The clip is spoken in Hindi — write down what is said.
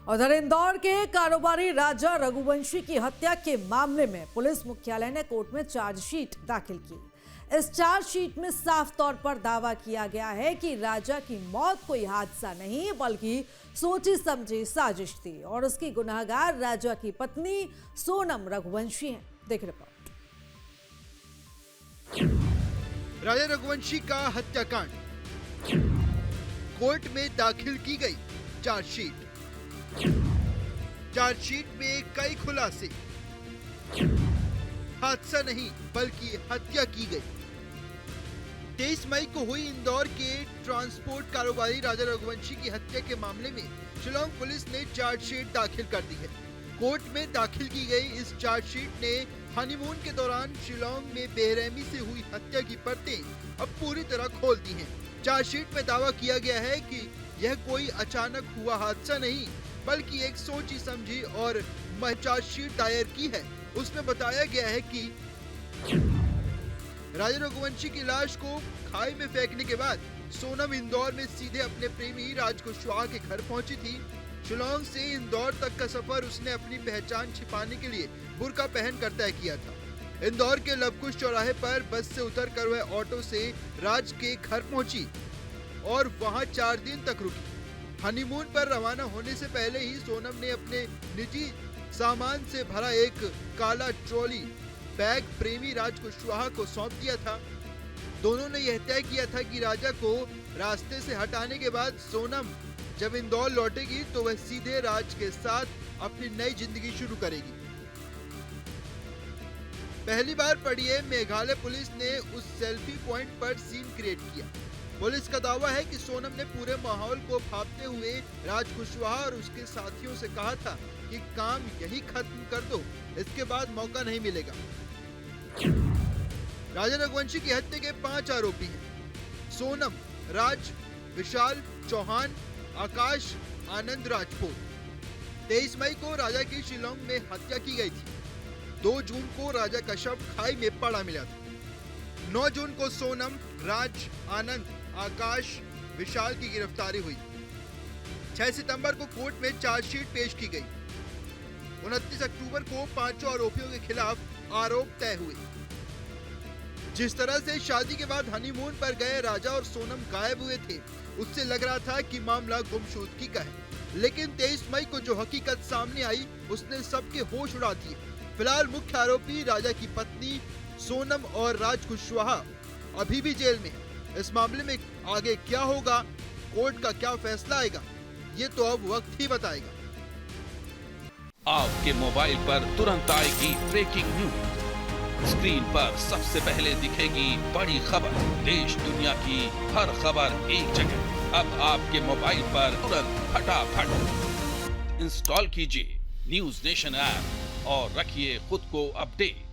उधर इंदौर के कारोबारी राजा रघुवंशी की हत्या के मामले में पुलिस मुख्यालय ने कोर्ट में चार्जशीट दाखिल की। इस चार्जशीट में साफ तौर पर दावा किया गया है कि राजा की मौत कोई हादसा नहीं बल्कि सोची समझी साजिश थी और उसकी गुनहगार राजा की पत्नी सोनम रघुवंशी हैं। देख रिपोर्ट। राजा रघुवंशी का हत्याकांड, कोर्ट में दाखिल की गई चार्जशीट। चार्जशीट में कई खुलासे, हादसा नहीं बल्कि हत्या की गई। 23 मई को हुई इंदौर के ट्रांसपोर्ट कारोबारी राजा रघुवंशी की हत्या के मामले में शिलांग पुलिस ने चार्जशीट दाखिल कर दी है। कोर्ट में दाखिल की गई इस चार्जशीट ने हनीमून के दौरान शिलांग में बेरहमी से हुई हत्या की परतें अब पूरी तरह खोल दी हैं। चार्जशीट में दावा किया गया है कि यह कोई अचानक हुआ हादसा नहीं बल्कि एक सोची समझी और चार्जशीट दायर की है। उसमें बताया गया है कि राजा रघुवंशी की लाश को खाई में फेंकने के बाद सोनम इंदौर में सीधे अपने प्रेमी राज कुशवाहा के घर पहुंची थी। शिलांग से इंदौर तक का सफर उसने अपनी पहचान छिपाने के लिए बुर्का पहनकर तय किया था। इंदौर के लवकुश चौराहे पर बस से उतरकर वह ऑटो से राज के घर पहुंची और वहां 4 दिन तक रुकी। हनीमून पर रवाना होने से पहले ही सोनम ने अपने निजी सामान से भरा एक काला ट्रॉली बैग प्रेमी राज कुशवाहा को सौंप दिया था। दोनों ने यह तय किया था कि राजा को रास्ते से हटाने के बाद सोनम जब इंदौर लौटेगी तो वह सीधे राज के साथ अपनी नई जिंदगी शुरू करेगी। पहली बार पढ़िए मेघालय पुलिस ने उस सेल्फी पॉइंट पर सीन क्रिएट किया। पुलिस का दावा है कि सोनम ने पूरे माहौल को भांपते हुए राज कुशवाहा और उसके साथियों से कहा था कि काम यही खत्म कर दो, इसके बाद मौका नहीं मिलेगा। राजा रघुवंशी की हत्या के 5 आरोपी हैं। सोनम, राज, विशाल, चौहान, आकाश, आनंद राजपूत। 23 मई को राजा की शिलांग में हत्या की गई थी। 2 जून को राजा का शव खाई में पड़ा मिला था। 9 जून को सोनम, राज, आनंद, आकाश, विशाल की गिरफ्तारी हुई। 6 सितंबर को कोर्ट में चार्जशीट पेश की गई। 29 अक्टूबर को 5 आरोपियों के खिलाफ आरोप तय हुए। जिस तरह से शादी के बाद हनीमून पर गए राजा और सोनम गायब हुए थे, उससे लग रहा था कि मामला गुमशुदगी का है। लेकिन 23 मई को जो हकीकत सामने आई उसने सबके होश उड़ा दिए। फिलहाल मुख्य आरोपी राजा की पत्नी सोनम और राज कुशवाहा अभी भी जेल में है। इस मामले में आगे क्या होगा, कोर्ट का क्या फैसला आएगा, ये तो अब वक्त ही बताएगा। आपके मोबाइल पर तुरंत आएगी ब्रेकिंग न्यूज। स्क्रीन पर सबसे पहले दिखेगी बड़ी खबर। देश दुनिया की हर खबर एक जगह। अब आपके मोबाइल पर तुरंत फटाफट इंस्टॉल कीजिए न्यूज़ नेशन ऐप और रखिए खुद को अपडेट।